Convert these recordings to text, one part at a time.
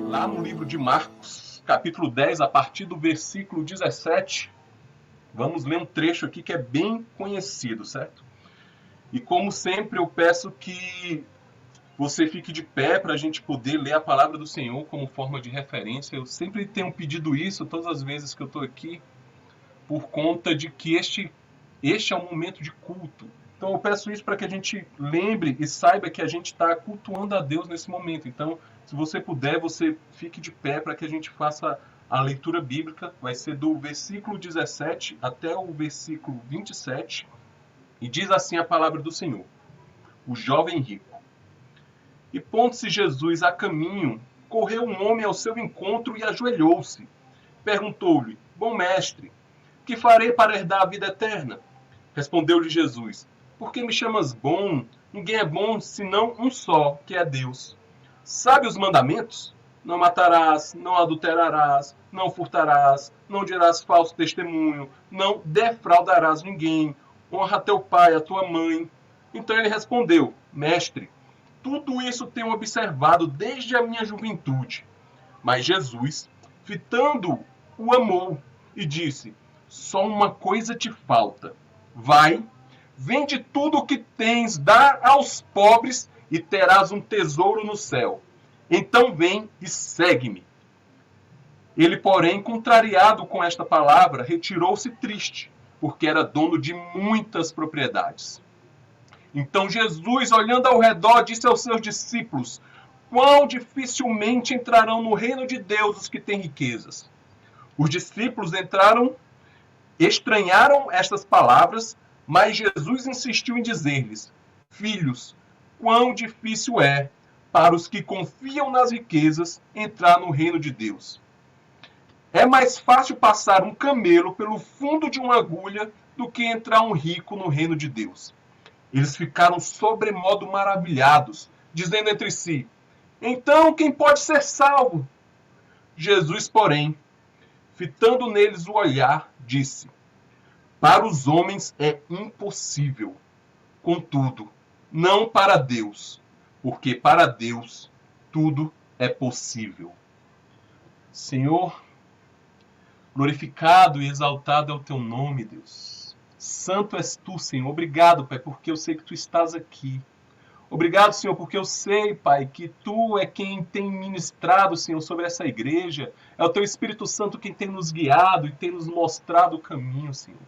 lá no livro de Marcos, capítulo 10, a partir do versículo 17. Vamos ler um trecho aqui que é bem conhecido, certo? E como sempre, eu peço que você fique de pé para a gente poder ler a palavra do Senhor como forma de referência. Eu sempre tenho pedido isso todas as vezes que eu estou aqui, por conta de que este é um momento de culto. Então eu peço isso para que a gente lembre e saiba que a gente está cultuando a Deus nesse momento. Então, se você puder, você fique de pé para que a gente faça a leitura bíblica. Vai ser do versículo 17 até o versículo 27. E diz assim a palavra do Senhor: o jovem rico. E pondo-se Jesus a caminho, correu um homem ao seu encontro e ajoelhou-se. Perguntou-lhe: bom mestre, que farei para herdar a vida eterna? Respondeu-lhe Jesus: por que me chamas bom? Ninguém é bom senão um só, que é Deus. Sabe os mandamentos? Não matarás, não adulterarás, não furtarás, não dirás falso testemunho, não defraudarás ninguém, honra teu pai e a tua mãe. Então ele respondeu: mestre, tudo isso tenho observado desde a minha juventude. Mas Jesus, fitando-o, o amou e disse: só uma coisa te falta. Vai, vende tudo o que tens, dá aos pobres e terás um tesouro no céu. Então vem e segue-me. Ele, porém, contrariado com esta palavra, retirou-se triste, porque era dono de muitas propriedades. Então Jesus, olhando ao redor, disse aos seus discípulos: quão dificilmente entrarão no reino de Deus os que têm riquezas. Os discípulos estranharam estas palavras, mas Jesus insistiu em dizer-lhes: filhos, quão difícil é para os que confiam nas riquezas entrar no reino de Deus. É mais fácil passar um camelo pelo fundo de uma agulha do que entrar um rico no reino de Deus. Eles ficaram sobremodo maravilhados, dizendo entre si: então quem pode ser salvo? Jesus, porém, fitando neles o olhar, disse: para os homens é impossível, contudo, não para Deus, porque para Deus tudo é possível. Senhor, glorificado e exaltado é o teu nome, Deus. Santo és tu, Senhor. Obrigado, Pai, porque eu sei que tu estás aqui. Obrigado, Senhor, porque eu sei, Pai, que tu é quem tem ministrado, Senhor, sobre essa igreja. É o teu Espírito Santo quem tem nos guiado e tem nos mostrado o caminho, Senhor.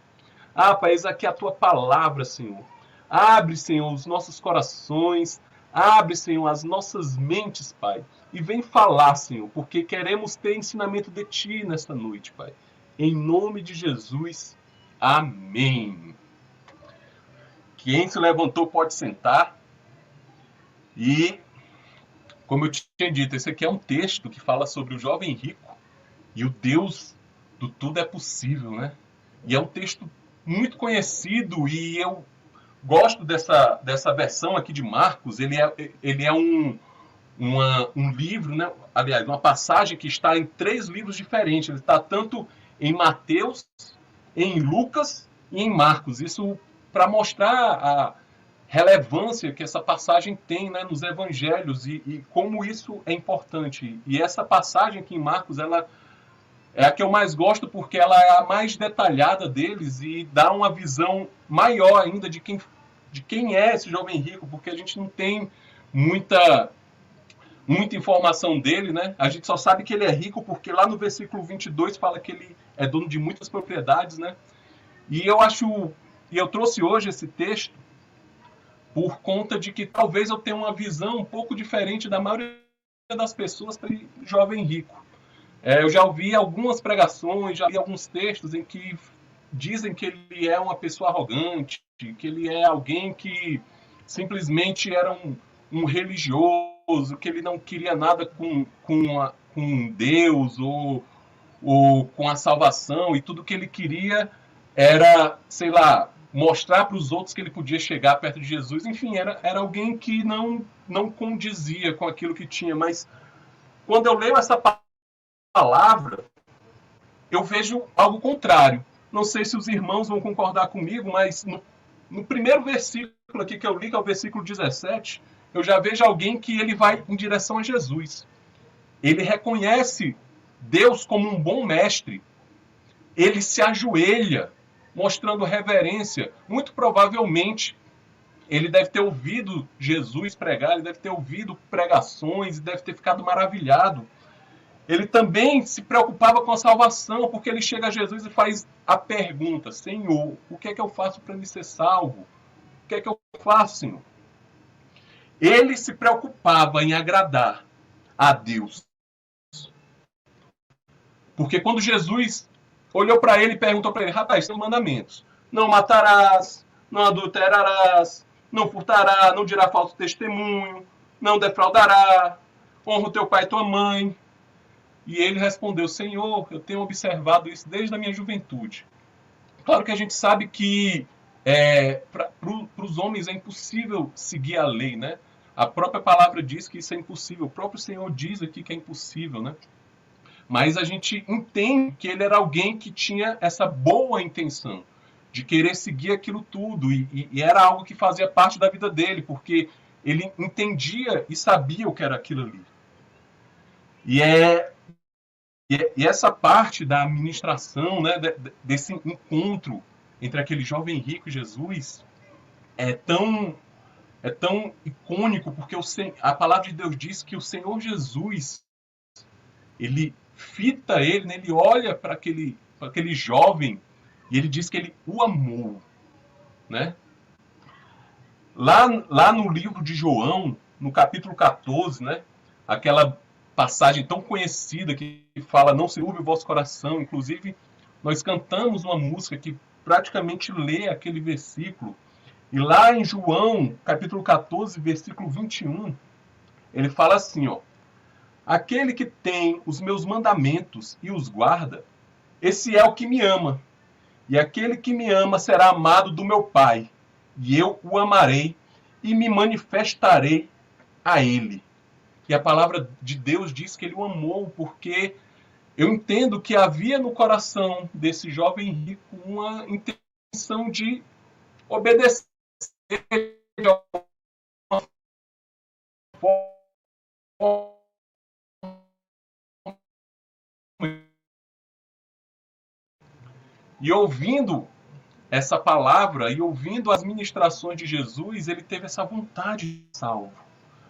Ah, Pai, eis aqui a tua palavra, Senhor. Abre, Senhor, os nossos corações. Abre, Senhor, as nossas mentes, Pai. E vem falar, Senhor, porque queremos ter ensinamento de ti nesta noite, Pai. Em nome de Jesus. Amém. Quem se levantou pode sentar. E, como eu tinha dito, esse aqui é um texto que fala sobre o jovem rico e o Deus do tudo é possível, né? E é um texto muito conhecido e eu gosto dessa versão aqui de Marcos. Ele é um livro, né? Aliás, uma passagem que está em 3 livros diferentes. Ele está tanto em Mateus, em Lucas e em Marcos. Isso para mostrar a relevância que essa passagem tem, né, nos evangelhos e como isso é importante. E essa passagem aqui em Marcos, ela é a que eu mais gosto porque ela é a mais detalhada deles e dá uma visão maior ainda de quem é esse jovem rico, porque a gente não tem muita informação dele, né? A gente só sabe que ele é rico porque lá no versículo 22 fala que ele é dono de muitas propriedades, né? E eu trouxe hoje esse texto por conta de que talvez eu tenha uma visão um pouco diferente da maioria das pessoas para o jovem rico. Eu já ouvi algumas pregações, já vi alguns textos em que dizem que ele é uma pessoa arrogante, que ele é alguém que simplesmente era um religioso, que ele não queria nada com Deus ou com a salvação, e tudo que ele queria era, sei lá, mostrar para os outros que ele podia chegar perto de Jesus. Enfim, era alguém que não condizia com aquilo que tinha. Mas quando eu leio essa palavra, eu vejo algo contrário. Não sei se os irmãos vão concordar comigo, mas no primeiro versículo aqui que eu li, que é o versículo 17, eu já vejo alguém que ele vai em direção a Jesus. ele reconhece Deus como um bom mestre. Ele se ajoelha, mostrando reverência. Muito provavelmente, ele deve ter ouvido Jesus pregar, ele deve ter ouvido pregações e deve ter ficado maravilhado. Ele também se preocupava com a salvação, porque ele chega a Jesus e faz a pergunta: Senhor, o que é que eu faço para me ser salvo? O que é que eu faço, Senhor? Ele se preocupava em agradar a Deus. Porque quando Jesus olhou para ele e perguntou para ele: rapaz, tem mandamentos. Não matarás, não adulterarás, não furtará, não dirá falso testemunho, não defraudará, honra o teu pai e tua mãe. E ele respondeu: Senhor, eu tenho observado isso desde a minha juventude. Claro que a gente sabe que para os homens é impossível seguir a lei, né? A própria palavra diz que isso é impossível. O próprio Senhor diz aqui que é impossível, né? Mas a gente entende que ele era alguém que tinha essa boa intenção de querer seguir aquilo tudo. E era algo que fazia parte da vida dele, porque ele entendia e sabia o que era aquilo ali. E essa parte da administração, né, desse encontro entre aquele jovem rico e Jesus é tão icônico, porque a palavra de Deus diz que o Senhor Jesus, ele fita ele, né, ele olha para aquele jovem e ele diz que ele o amou. Né? Lá no livro de João, no capítulo 14, né, aquela passagem tão conhecida que fala: não se turbe o vosso coração. Inclusive, nós cantamos uma música que praticamente lê aquele versículo. E lá em João, capítulo 14, versículo 21, ele fala assim, ó: aquele que tem os meus mandamentos e os guarda, esse é o que me ama. E aquele que me ama será amado do meu Pai, e eu o amarei e me manifestarei a ele. E a palavra de Deus diz que ele o amou, porque eu entendo que havia no coração desse jovem rico uma intenção de obedecer de alguma forma. E ouvindo essa palavra e ouvindo as ministrações de Jesus, ele teve essa vontade de ser salvo.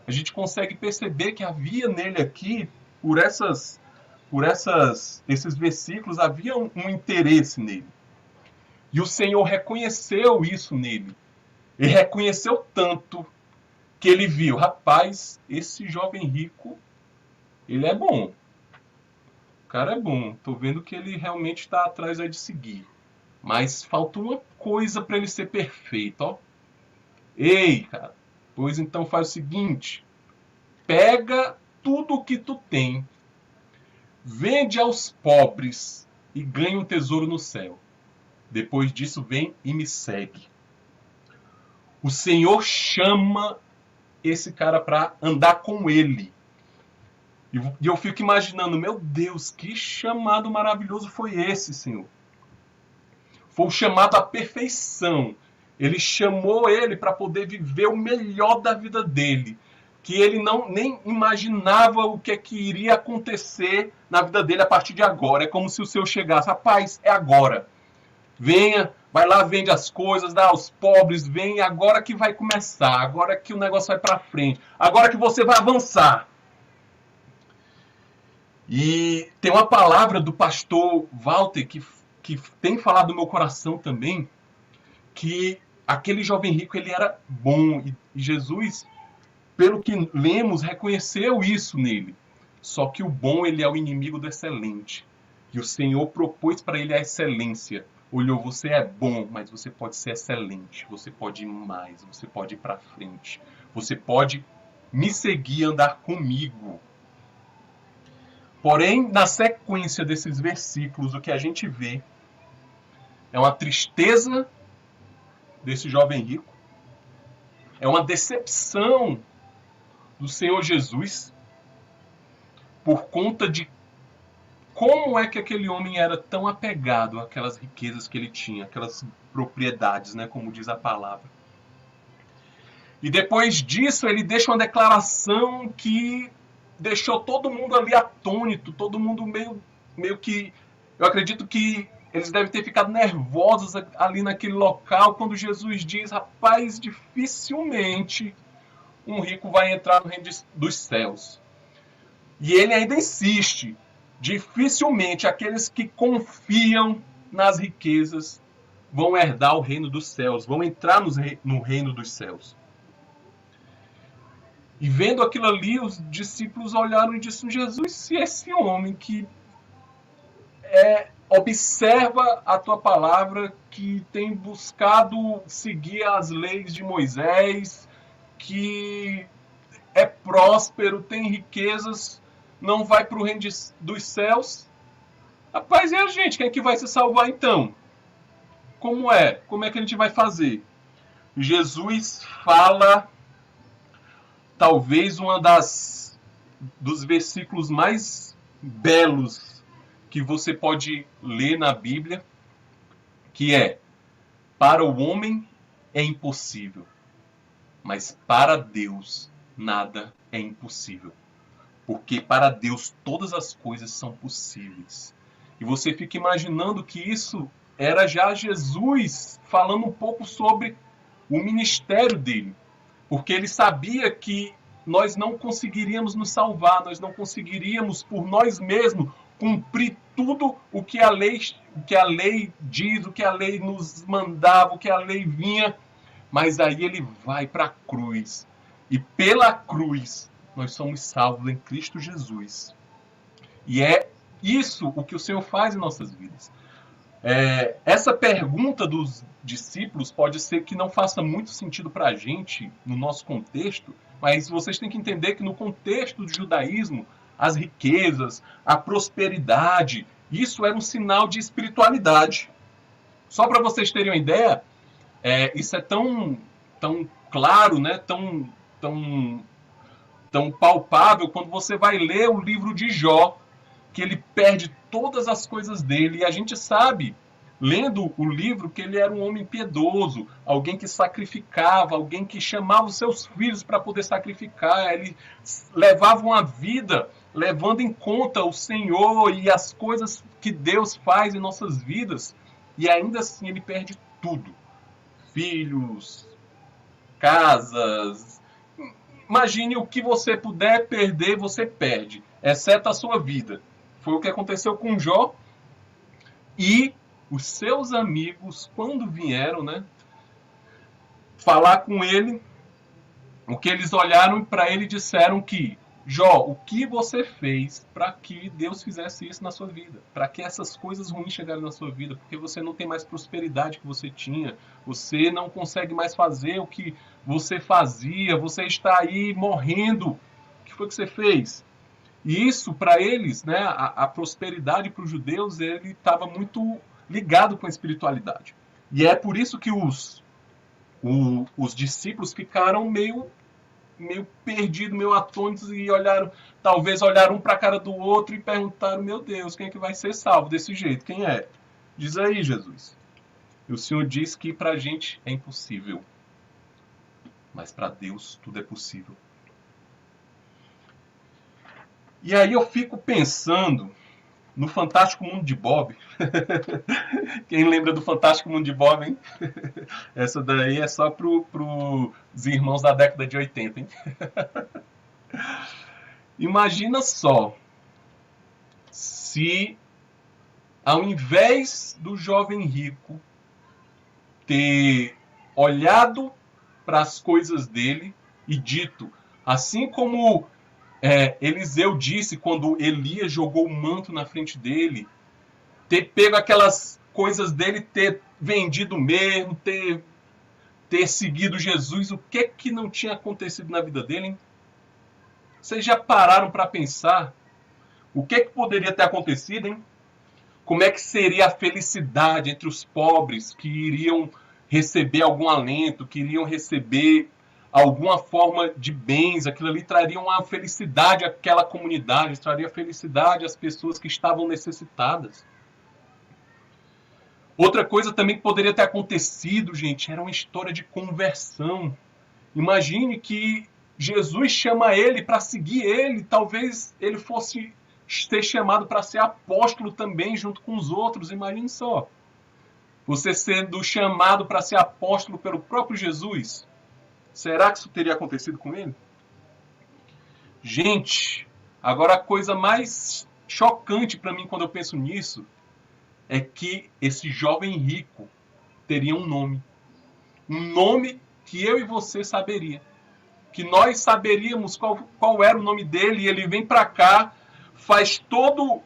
A gente consegue perceber que havia nele aqui, por esses versículos, havia um interesse nele. E o Senhor reconheceu isso nele. Ele reconheceu tanto que ele viu: rapaz, esse jovem rico, ele é bom. O cara é bom. Tô vendo que ele realmente está atrás de seguir. Mas falta uma coisa para ele ser perfeito, ó. Ei, cara, pois então faz o seguinte: pega tudo o que tu tem, vende aos pobres e ganha um tesouro no céu. Depois disso, vem e me segue. O Senhor chama esse cara para andar com ele. E eu fico imaginando: meu Deus, que chamado maravilhoso foi esse, Senhor. Foi o chamado à perfeição. Ele chamou ele para poder viver o melhor da vida dele, que ele nem imaginava o que iria acontecer na vida dele a partir de agora. É como se o Senhor chegasse: rapaz, é agora. Venha, vai lá, vende as coisas, dá aos pobres, vem, agora que vai começar, agora que o negócio vai para frente, agora que você vai avançar. E tem uma palavra do pastor Walter que tem falado no meu coração também, que aquele jovem rico, ele era bom, e Jesus, pelo que lemos, reconheceu isso nele. Só que o bom, ele é o inimigo do excelente. E o Senhor propôs para ele a excelência. Olhou: você é bom, mas você pode ser excelente. Você pode ir mais, você pode ir para frente. Você pode me seguir, andar comigo. Porém, na sequência desses versículos, o que a gente vê é uma tristeza desse jovem rico, é uma decepção do Senhor Jesus por conta de como é que aquele homem era tão apegado àquelas riquezas que ele tinha, aquelas propriedades, né, como diz a palavra. E depois disso, ele deixa uma declaração que deixou todo mundo ali atônito, todo mundo meio que... Eu acredito que eles devem ter ficado nervosos ali naquele local quando Jesus diz: rapaz, dificilmente um rico vai entrar no reino dos céus. E ele ainda insiste: dificilmente aqueles que confiam nas riquezas vão herdar o reino dos céus, vão entrar no reino dos céus. E vendo aquilo ali, os discípulos olharam e disseram: Jesus, se esse homem que observa a tua palavra, que tem buscado seguir as leis de Moisés, que é próspero, tem riquezas, não vai para o reino dos céus. Rapaz, e a gente? Quem é que vai se salvar então? Como é? Como é que a gente vai fazer? Jesus fala, talvez dos versículos mais belos que você pode ler na Bíblia, que é: para o homem é impossível, mas para Deus nada é impossível. Porque para Deus todas as coisas são possíveis. E você fica imaginando que isso era já Jesus falando um pouco sobre o ministério dele. Porque ele sabia que nós não conseguiríamos nos salvar, nós não conseguiríamos por nós mesmos cumprir tudo o que a lei diz, o que a lei nos mandava, o que a lei vinha. Mas aí ele vai para a cruz. E pela cruz nós somos salvos em Cristo Jesus. E é isso o que o Senhor faz em nossas vidas. Essa pergunta dos discípulos pode ser que não faça muito sentido para a gente, no nosso contexto, mas vocês têm que entender que no contexto do judaísmo, as riquezas, a prosperidade, isso era um sinal de espiritualidade. Só para vocês terem uma ideia, isso é tão claro, né? tão palpável quando você vai ler o livro de Jó, que ele perde todas as coisas dele. E a gente sabe, lendo o livro, que ele era um homem piedoso, alguém que sacrificava, alguém que chamava os seus filhos para poder sacrificar. Ele levava uma vida levando em conta o Senhor e as coisas que Deus faz em nossas vidas. E ainda assim ele perde tudo. Filhos, casas. Imagine o que você puder perder, você perde, exceto a sua vida. Foi o que aconteceu com Jó. E os seus amigos, quando vieram, né, falar com ele, o que eles olharam para ele e disseram que: Jó, o que você fez para que Deus fizesse isso na sua vida? Para que essas coisas ruins chegaram na sua vida? Porque você não tem mais prosperidade que você tinha. Você não consegue mais fazer o que você fazia. Você está aí morrendo. O que foi que você fez? E isso, para eles, né, a prosperidade para os judeus, ele estava muito ligado com a espiritualidade. E é por isso que os discípulos ficaram meio perdidos, meio atônitos, e talvez olharam um para a cara do outro e perguntaram: meu Deus, quem é que vai ser salvo desse jeito? Quem é? Diz aí, Jesus. E o Senhor diz que para a gente é impossível, mas para Deus tudo é possível. E aí eu fico pensando no Fantástico Mundo de Bob. Quem lembra do Fantástico Mundo de Bob, hein? Essa daí é só pros irmãos da década de 80, hein? Imagina só se, ao invés do jovem rico ter olhado para as coisas dele e dito, assim como Eliseu disse quando Elias jogou o manto na frente dele, ter pego aquelas coisas dele, ter vendido mesmo, ter seguido Jesus, o que não tinha acontecido na vida dele, hein? Vocês já pararam para pensar o que poderia ter acontecido, hein? Como é que seria a felicidade entre os pobres que iriam receber algum alento, que iriam receber alguma forma de bens? Aquilo ali traria uma felicidade àquela comunidade, traria felicidade às pessoas que estavam necessitadas. Outra coisa também que poderia ter acontecido, gente, era uma história de conversão. Imagine que Jesus chama ele para seguir ele, talvez ele fosse ser chamado para ser apóstolo também, junto com os outros. Imagine só. Você sendo chamado para ser apóstolo pelo próprio Jesus. Será que isso teria acontecido com ele? Gente, agora a coisa mais chocante para mim quando eu penso nisso é que esse jovem rico teria um nome. Um nome que eu e você saberia. Que nós saberíamos qual era o nome dele, e ele vem para cá, faz todo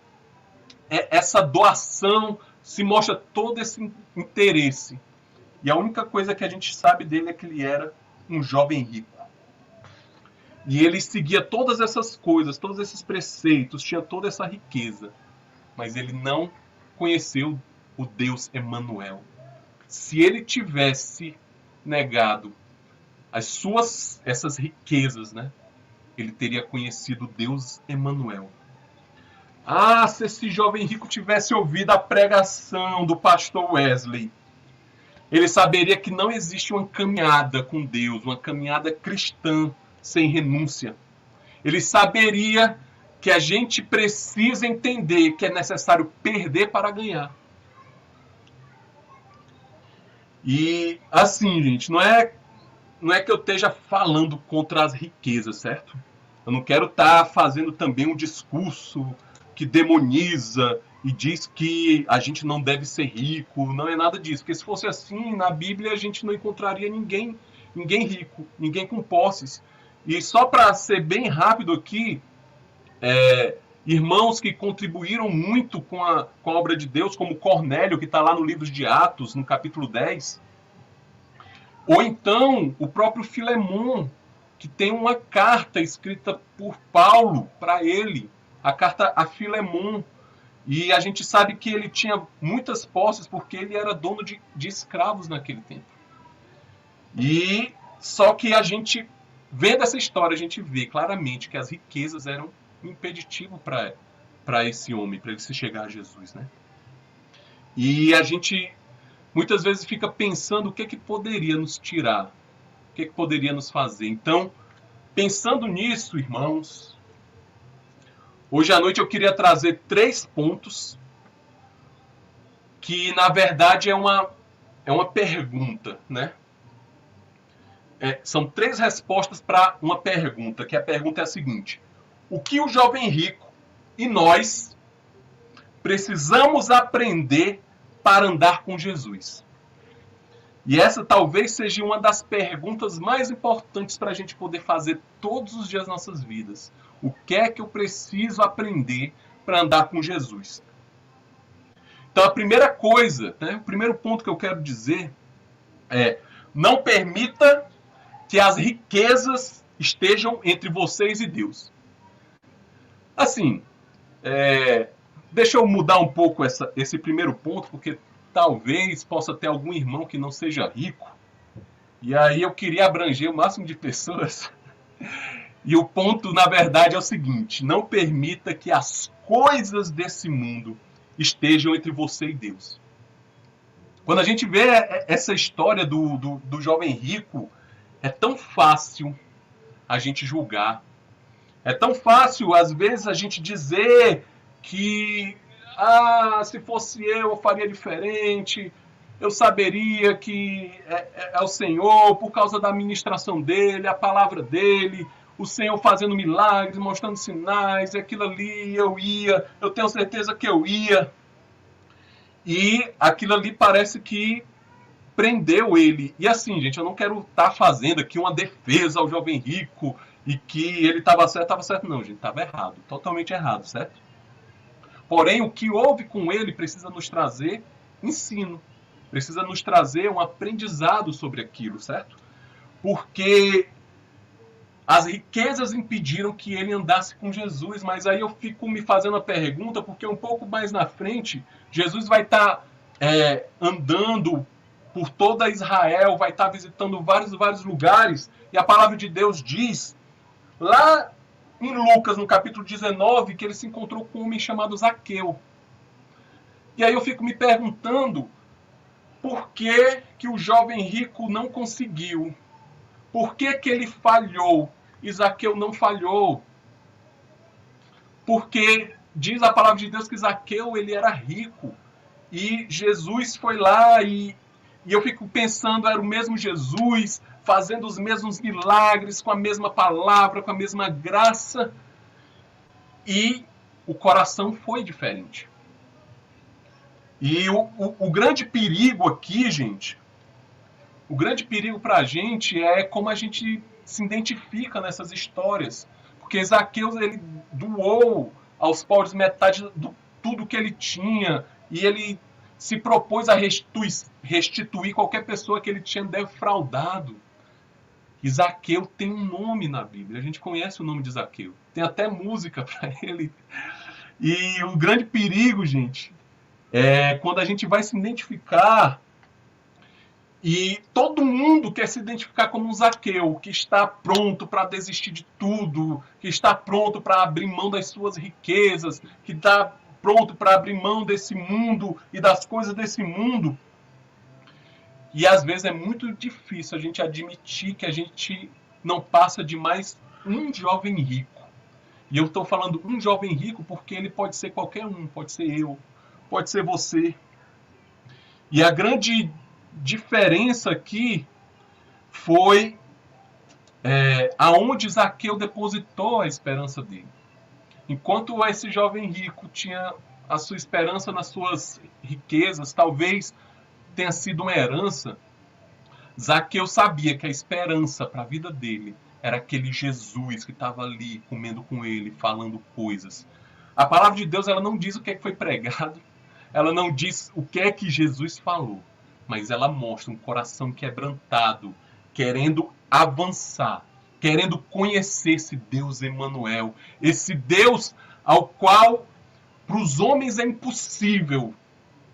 essa doação, se mostra todo esse interesse. E a única coisa que a gente sabe dele é que ele era um jovem rico. E ele seguia todas essas coisas, todos esses preceitos, tinha toda essa riqueza. Mas ele não conheceu o Deus Emanuel. Se ele tivesse negado essas riquezas, né? Ele teria conhecido Deus Emanuel. Ah, se esse jovem rico tivesse ouvido a pregação do pastor Wesley, ele saberia que não existe uma caminhada com Deus, uma caminhada cristã sem renúncia. Ele saberia que a gente precisa entender que é necessário perder para ganhar. E assim, gente, não é que eu esteja falando contra as riquezas, certo? Eu não quero estar fazendo também um discurso que demoniza e diz que a gente não deve ser rico. Não é nada disso. Porque se fosse assim, na Bíblia a gente não encontraria ninguém rico, ninguém com posses. E só para ser bem rápido aqui, irmãos que contribuíram muito com a obra de Deus, como Cornélio, que está lá no livro de Atos, no capítulo 10. Ou então o próprio Filemon, que tem uma carta escrita por Paulo para ele, a carta a Filemon. E a gente sabe que ele tinha muitas posses porque ele era dono de escravos naquele tempo. E só que a gente, vendo essa história, a gente vê claramente que as riquezas eram um impeditivo para esse homem, para ele se chegar a Jesus, né? E a gente muitas vezes fica pensando o que poderia nos tirar, o que poderia nos fazer. Então, pensando nisso, irmãos, hoje à noite eu queria trazer 3 pontos que, na verdade, é uma pergunta, né? São 3 respostas para uma pergunta, que a pergunta é a seguinte: o que o jovem rico e nós precisamos aprender para andar com Jesus? E essa talvez seja uma das perguntas mais importantes para a gente poder fazer todos os dias das nossas vidas. O que é que eu preciso aprender para andar com Jesus? Então, a primeira coisa, né, o primeiro ponto que eu quero dizer é: não permita que as riquezas estejam entre vocês e Deus. Assim, deixa eu mudar um pouco esse primeiro ponto, porque talvez possa ter algum irmão que não seja rico. E aí eu queria abranger o máximo de pessoas. E o ponto, na verdade, é o seguinte: não permita que as coisas desse mundo estejam entre você e Deus. Quando a gente vê essa história do jovem rico, é tão fácil a gente julgar. É tão fácil, às vezes, a gente dizer que se fosse eu faria diferente, eu saberia que é o Senhor, por causa da administração dele, a palavra dele, o Senhor fazendo milagres, mostrando sinais, aquilo ali eu tenho certeza que eu ia. E aquilo ali parece que prendeu ele. E assim, gente, eu não quero estar fazendo aqui uma defesa ao jovem rico e que ele estava certo, não, gente, estava errado, totalmente errado, certo? Porém, o que houve com ele precisa nos trazer ensino, precisa nos trazer um aprendizado sobre aquilo, certo? Porque as riquezas impediram que ele andasse com Jesus, mas aí eu fico me fazendo a pergunta, porque um pouco mais na frente, Jesus vai estar andando por toda Israel, vai estar visitando vários lugares, e a palavra de Deus diz, lá em Lucas, no capítulo 19, que ele se encontrou com um homem chamado Zaqueu. E aí eu fico me perguntando por que o jovem rico não conseguiu? Por que ele falhou? e Zaqueu não falhou. Porque diz a palavra de Deus que Zaqueu ele era rico. E Jesus foi lá e eu fico pensando, era o mesmo Jesus, fazendo os mesmos milagres, com a mesma palavra, com a mesma graça. E o coração foi diferente. E o grande perigo aqui, gente, o grande perigo para a gente é como a gente se identifica nessas histórias. Porque Zaqueu, ele doou aos pobres metade de tudo que ele tinha, e ele se propôs a restituir qualquer pessoa que ele tinha defraudado. E Zaqueu tem um nome na Bíblia, a gente conhece o nome de Zaqueu, tem até música para ele. E o grande perigo, gente, é quando a gente vai se identificar e todo mundo quer se identificar como um Zaqueu, que está pronto para desistir de tudo, que está pronto para abrir mão das suas riquezas, que está pronto para abrir mão desse mundo e das coisas desse mundo. E às vezes é muito difícil a gente admitir que a gente não passa de mais um jovem rico. E eu estou falando um jovem rico porque ele pode ser qualquer um, pode ser eu, pode ser você. E a grande diferença aqui foi aonde Zaqueu depositou a esperança dele. Enquanto esse jovem rico tinha a sua esperança nas suas riquezas, talvez tenha sido uma herança, Zaqueu sabia que a esperança para a vida dele era aquele Jesus que estava ali comendo com ele, falando coisas. A palavra de Deus ela não diz o que é que foi pregado, ela não diz o que é que Jesus falou, mas ela mostra um coração quebrantado, querendo avançar, querendo conhecer esse Deus Emanuel, esse Deus ao qual para os homens é impossível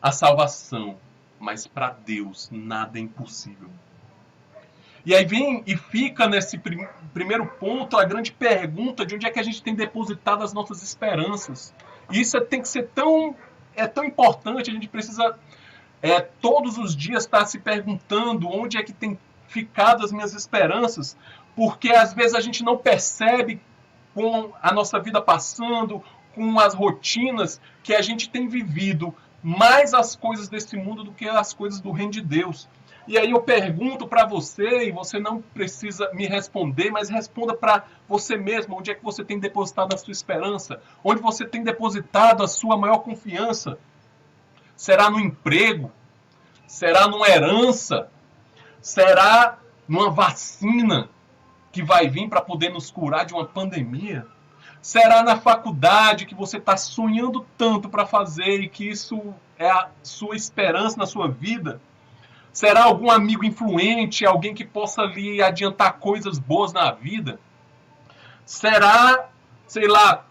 a salvação, mas para Deus nada é impossível. E aí vem e fica nesse primeiro ponto a grande pergunta de onde é que a gente tem depositado as nossas esperanças. E isso tem que ser tão importante, a gente precisa todos os dias estar se perguntando onde é que tem ficado as minhas esperanças, porque às vezes a gente não percebe com a nossa vida passando, com as rotinas, que a gente tem vivido mais as coisas desse mundo do que as coisas do reino de Deus. E aí eu pergunto para você, e você não precisa me responder, mas responda para você mesmo, onde é que você tem depositado a sua esperança? Onde você tem depositado a sua maior confiança? Será no emprego? Será numa herança? Será numa vacina que vai vir para poder nos curar de uma pandemia? Será na faculdade que você está sonhando tanto para fazer e que isso é a sua esperança na sua vida? Será algum amigo influente, alguém que possa lhe adiantar coisas boas na vida? Será, sei lá,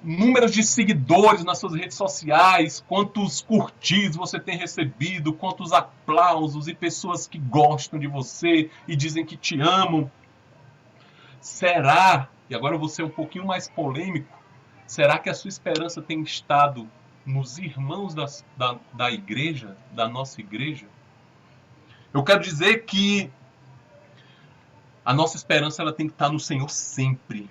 números de seguidores nas suas redes sociais, quantos curtidos você tem recebido, quantos aplausos e pessoas que gostam de você e dizem que te amam? Será, e agora eu vou ser um pouquinho mais polêmico, será que a sua esperança tem estado nos irmãos da igreja, da nossa igreja? Eu quero dizer que a nossa esperança ela tem que estar no Senhor sempre.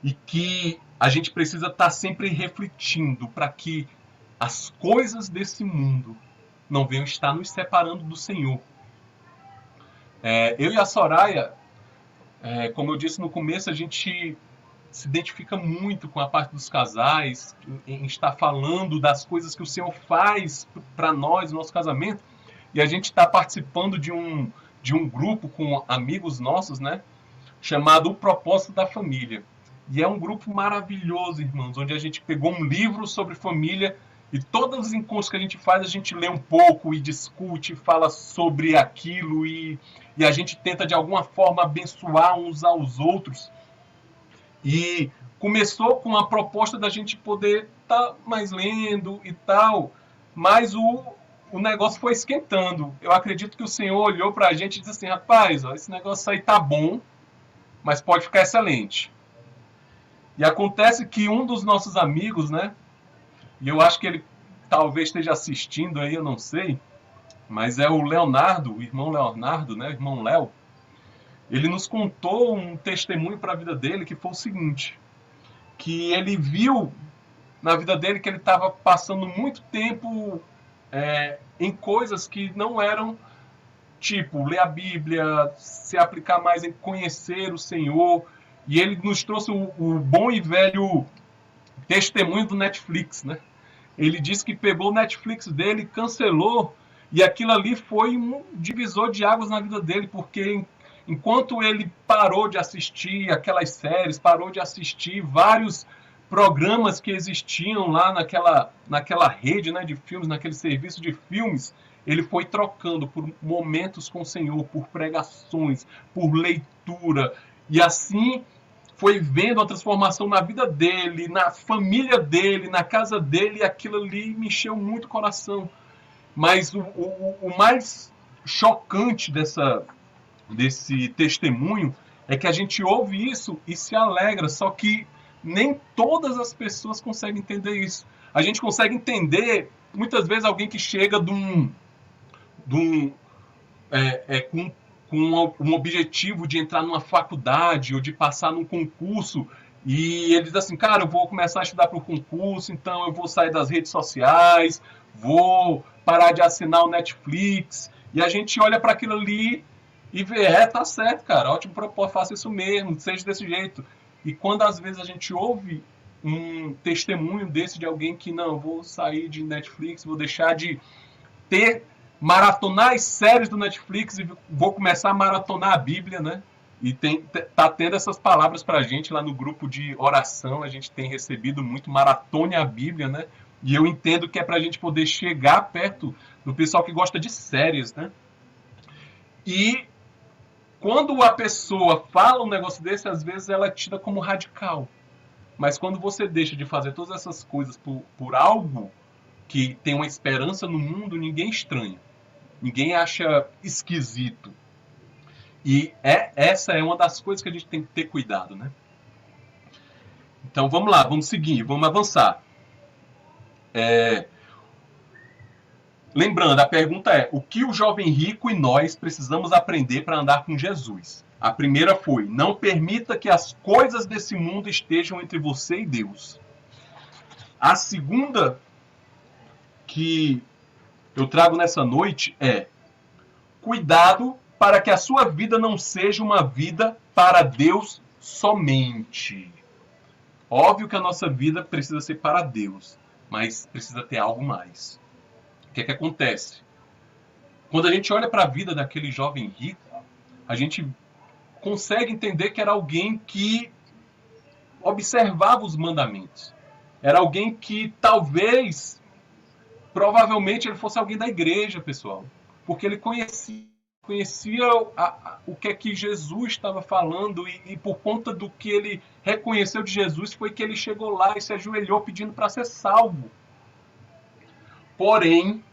E que a gente precisa estar sempre refletindo para que as coisas desse mundo não venham estar nos separando do Senhor. Eu e a Soraya, como eu disse no começo, a gente se identifica muito com a parte dos casais, em estar falando das coisas que o Senhor faz para nós, no nosso casamento, e a gente está participando de um grupo com amigos nossos, né, chamado O Propósito da Família. E é um grupo maravilhoso, irmãos, onde a gente pegou um livro sobre família e todos os encontros que a gente faz, a gente lê um pouco e discute, fala sobre aquilo e a gente tenta de alguma forma abençoar uns aos outros. E começou com a proposta da gente poder estar mais lendo e tal, mas o negócio foi esquentando. Eu acredito que o Senhor olhou para a gente e disse assim, rapaz, ó, esse negócio aí tá bom, mas pode ficar excelente. E acontece que um dos nossos amigos, né, e eu acho que ele talvez esteja assistindo aí, eu não sei, mas é o Leonardo, o irmão Leonardo, né, o irmão Léo, ele nos contou um testemunho para a vida dele que foi o seguinte, que ele viu na vida dele que ele estava passando muito tempo em coisas que não eram tipo ler a Bíblia, se aplicar mais em conhecer o Senhor. E ele nos trouxe o bom e velho testemunho do Netflix, né? Ele disse que pegou o Netflix dele, cancelou, e aquilo ali foi um divisor de águas na vida dele, porque enquanto ele parou de assistir aquelas séries, parou de assistir vários programas que existiam lá naquela rede, né, de filmes, naquele serviço de filmes, ele foi trocando por momentos com o Senhor, por pregações, por leitura, e assim foi vendo a transformação na vida dele, na família dele, na casa dele, e aquilo ali me encheu muito o coração. Mas o mais chocante desse testemunho é que a gente ouve isso e se alegra, só que nem todas as pessoas conseguem entender isso. A gente consegue entender, muitas vezes, alguém que chega com um objetivo de entrar numa faculdade ou de passar num concurso e ele diz assim, cara, eu vou começar a estudar para o concurso, então eu vou sair das redes sociais, vou parar de assinar o Netflix, e a gente olha para aquilo ali e vê, tá certo, cara, ótimo propósito, faça isso mesmo, seja desse jeito. E quando às vezes a gente ouve um testemunho desse de alguém que, não, vou sair de Netflix, vou deixar de maratonar as séries do Netflix e vou começar a maratonar a Bíblia, né? E tá tendo essas palavras pra gente lá no grupo de oração, a gente tem recebido muito, maratone a Bíblia, né? E eu entendo que é pra gente poder chegar perto do pessoal que gosta de séries, né? E quando a pessoa fala um negócio desse, às vezes ela é tida como radical. Mas quando você deixa de fazer todas essas coisas por algo que tem uma esperança no mundo, ninguém estranha. Ninguém acha esquisito. E essa é uma das coisas que a gente tem que ter cuidado, né? Então vamos lá, vamos seguir, vamos avançar. Lembrando, a pergunta é: o que o jovem rico e nós precisamos aprender para andar com Jesus? A primeira foi: não permita que as coisas desse mundo estejam entre você e Deus. A segunda que eu trago nessa noite é: cuidado para que a sua vida não seja uma vida para Deus somente. Óbvio que a nossa vida precisa ser para Deus, mas precisa ter algo mais. O que é que acontece? Quando a gente olha para a vida daquele jovem rico, a gente consegue entender que era alguém que observava os mandamentos. Era alguém que talvez, provavelmente, ele fosse alguém da igreja, pessoal. Porque ele conhecia o que é que Jesus estava falando e por conta do que ele reconheceu de Jesus foi que ele chegou lá e se ajoelhou pedindo para ser salvo. Porém,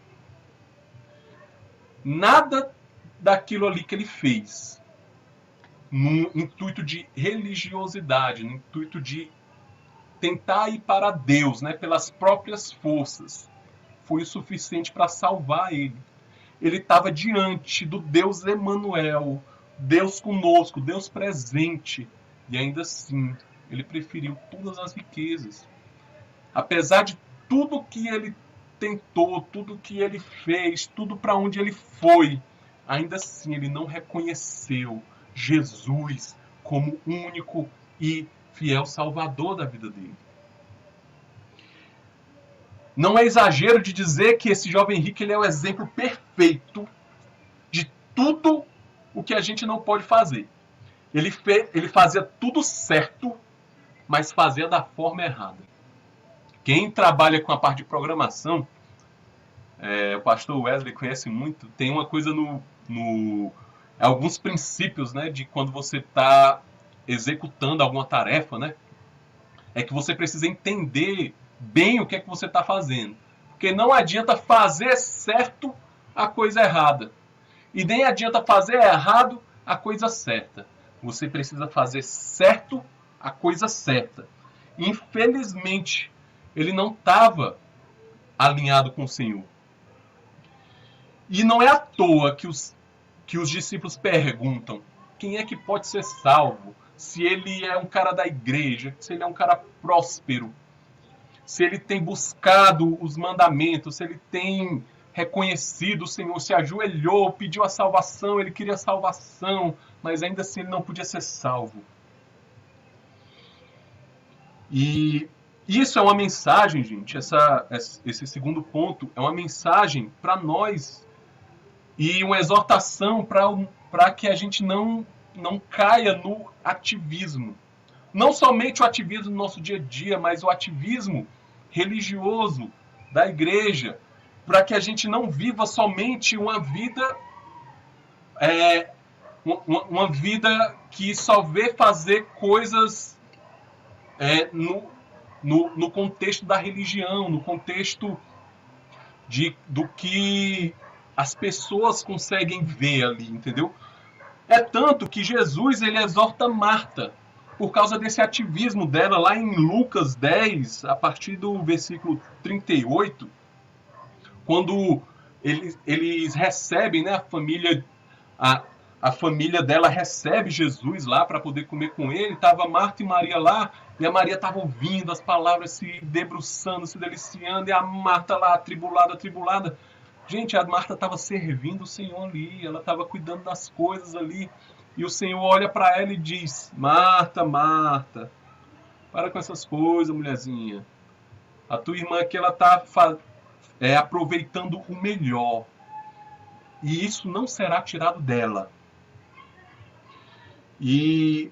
nada daquilo ali que ele fez no intuito de religiosidade, no intuito de tentar ir para Deus, né, pelas próprias forças, foi o suficiente para salvar ele. Ele estava diante do Deus Emanuel, Deus conosco, Deus presente, e ainda assim ele preferiu todas as riquezas. Apesar de tudo que ele tentou, tudo que ele fez, tudo para onde ele foi, ainda assim ele não reconheceu Jesus como único e fiel Salvador da vida dele. Não é exagero de dizer que esse jovem rico ele é o exemplo perfeito de tudo o que a gente não pode fazer. Ele fazia tudo certo, mas fazia da forma errada. Quem trabalha com a parte de programação, o pastor Wesley conhece muito, tem uma coisa alguns princípios, né, de quando você está executando alguma tarefa, né, é que você precisa entender bem o que é que você está fazendo. Porque não adianta fazer certo a coisa errada. E nem adianta fazer errado a coisa certa. Você precisa fazer certo a coisa certa. Infelizmente, ele não estava alinhado com o Senhor. E não é à toa que os discípulos perguntam: quem é que pode ser salvo? Se ele é um cara da igreja, se ele é um cara próspero, se ele tem buscado os mandamentos, se ele tem reconhecido o Senhor, se ajoelhou, pediu a salvação, ele queria salvação, mas ainda assim ele não podia ser salvo. E isso é uma mensagem, gente, esse segundo ponto é uma mensagem para nós e uma exortação para que a gente não caia no ativismo. Não somente o ativismo no nosso dia a dia, mas o ativismo religioso da igreja, para que a gente não viva somente uma vida uma vida que só vê fazer coisas no contexto da religião, no contexto do que as pessoas conseguem ver ali, entendeu? É tanto que Jesus ele exorta Marta por causa desse ativismo dela lá em Lucas 10, a partir do versículo 38, quando eles recebem, né, a família dela recebe Jesus lá para poder comer com ele, estava Marta e Maria lá, e a Maria estava ouvindo as palavras, se debruçando, se deliciando, e a Marta lá, atribulada. Gente, a Marta estava servindo o Senhor ali, ela estava cuidando das coisas ali, e o Senhor olha para ela e diz: Marta, Marta, para com essas coisas, mulherzinha. A tua irmã aqui, ela está aproveitando o melhor, e isso não será tirado dela. E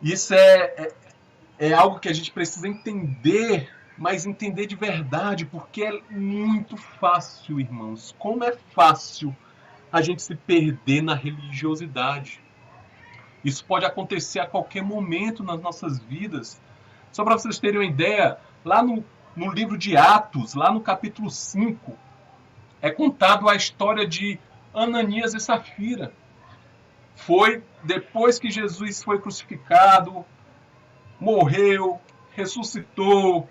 isso é algo que a gente precisa entender, mas entender de verdade, porque é muito fácil, irmãos. Como é fácil a gente se perder na religiosidade. Isso pode acontecer a qualquer momento nas nossas vidas. Só para vocês terem uma ideia, lá no livro de Atos, lá no capítulo 5, é contado a história de Ananias e Safira. Foi depois que Jesus foi crucificado, morreu, ressuscitou,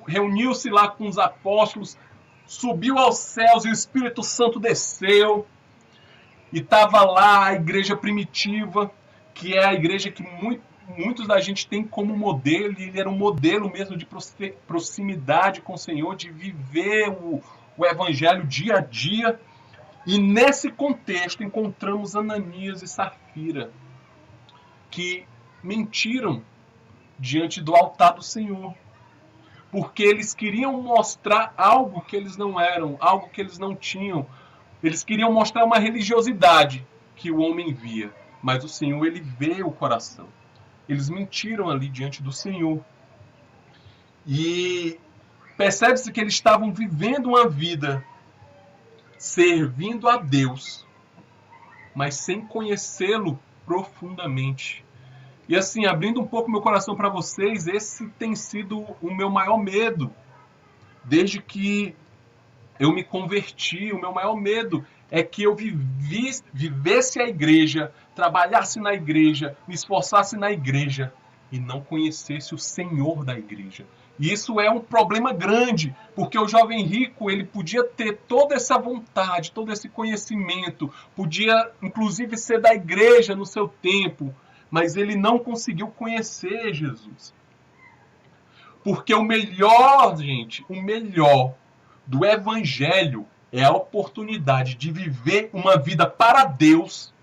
reuniu-se lá com os apóstolos, subiu aos céus e o Espírito Santo desceu. E estava lá a igreja primitiva, que é a igreja que muitos da gente tem como modelo, e ele era um modelo mesmo de proximidade com o Senhor, de viver o evangelho dia a dia. E nesse contexto encontramos Ananias e Safira, que mentiram diante do altar do Senhor, porque eles queriam mostrar algo que eles não eram, algo que eles não tinham. Eles queriam mostrar uma religiosidade que o homem via, mas o Senhor, ele vê o coração. Eles mentiram ali diante do Senhor. E percebe-se que eles estavam vivendo uma vida servindo a Deus, mas sem conhecê-lo profundamente. E assim, abrindo um pouco meu coração para vocês, esse tem sido o meu maior medo. Desde que eu me converti, o meu maior medo é que eu vivesse a igreja, trabalhasse na igreja, me esforçasse na igreja e não conhecesse o Senhor da igreja. E isso é um problema grande, porque o jovem rico, ele podia ter toda essa vontade, todo esse conhecimento, podia inclusive ser da igreja no seu tempo, mas ele não conseguiu conhecer Jesus. Porque o melhor, gente, o melhor do evangelho é a oportunidade de viver uma vida para Deus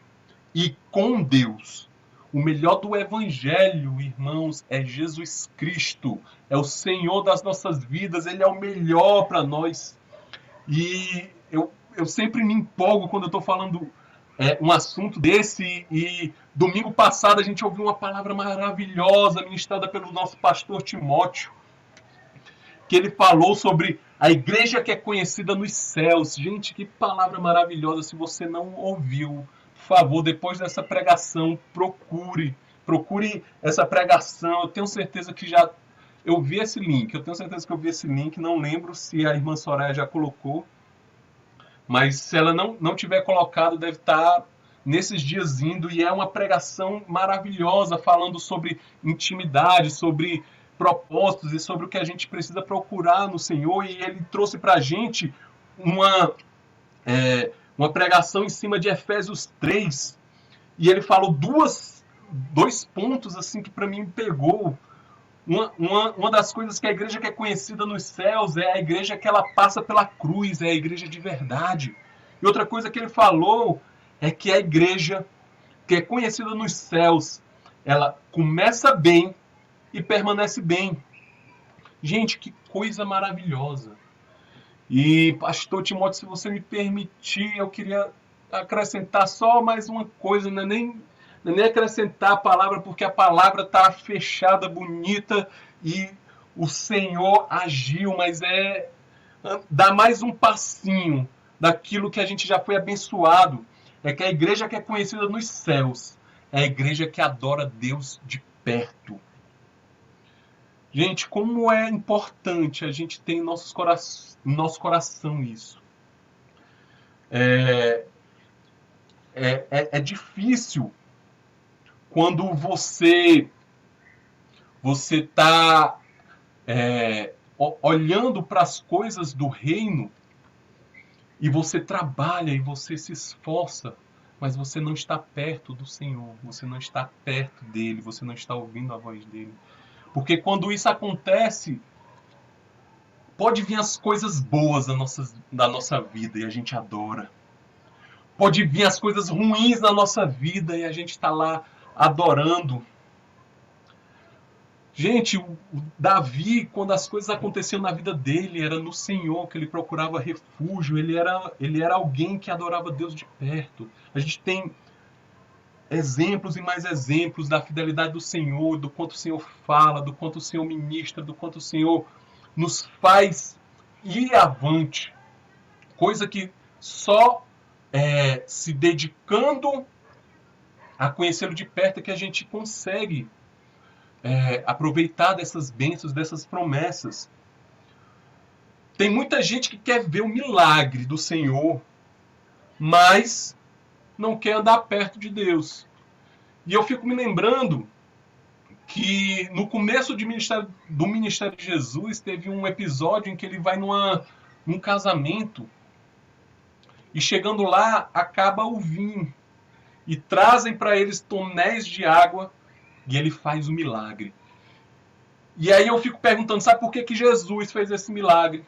e com Deus. O melhor do evangelho, irmãos, é Jesus Cristo. É o Senhor das nossas vidas. Ele é o melhor para nós. E eu sempre me empolgo quando eu estou falando um assunto desse. E domingo passado a gente ouviu uma palavra maravilhosa ministrada pelo nosso pastor Timóteo, que ele falou sobre a igreja que é conhecida nos céus. Gente, que palavra maravilhosa. Se você não ouviu, por favor, depois dessa pregação, procure essa pregação. Eu tenho certeza que eu vi esse link. Não lembro se a irmã Soraya já colocou, mas se ela não tiver colocado, deve estar nesses dias indo. E é uma pregação maravilhosa, falando sobre intimidade, sobre propósitos e sobre o que a gente precisa procurar no Senhor. E ele trouxe para a gente uma pregação em cima de Efésios 3, e ele falou dois pontos assim que para mim me pegou. Uma das coisas que a igreja que é conhecida nos céus é a igreja que ela passa pela cruz, é a igreja de verdade. E outra coisa que ele falou é que a igreja que é conhecida nos céus, ela começa bem e permanece bem. Gente, que coisa maravilhosa. E, pastor Timóteo, se você me permitir, eu queria acrescentar só mais uma coisa, não é nem acrescentar a palavra, porque a palavra está fechada, bonita, e o Senhor agiu, mas dar mais um passinho daquilo que a gente já foi abençoado. É que a igreja que é conhecida nos céus é a igreja que adora Deus de perto. Gente, como é importante a gente ter em nosso coração isso. É difícil quando você está olhando para as coisas do reino e você trabalha e você se esforça, mas você não está perto do Senhor, você não está perto dele, você não está ouvindo a voz dele. Porque quando isso acontece, pode vir as coisas boas da nossa vida e a gente adora. Pode vir as coisas ruins na nossa vida e a gente está lá adorando. Gente, o Davi, quando as coisas aconteciam na vida dele, era no Senhor que ele procurava refúgio, ele era alguém que adorava Deus de perto. A gente tem exemplos e mais exemplos da fidelidade do Senhor, do quanto o Senhor fala, do quanto o Senhor ministra, do quanto o Senhor nos faz ir avante. Coisa que só se dedicando a conhecê-lo de perto é que a gente consegue aproveitar dessas bênçãos, dessas promessas. Tem muita gente que quer ver o milagre do Senhor, mas não quer andar perto de Deus. E eu fico me lembrando que no começo do ministério de Jesus teve um episódio em que ele vai num casamento e chegando lá acaba o vinho e trazem para eles tonéis de água e ele faz o milagre. E aí eu fico perguntando, sabe por que Jesus fez esse milagre?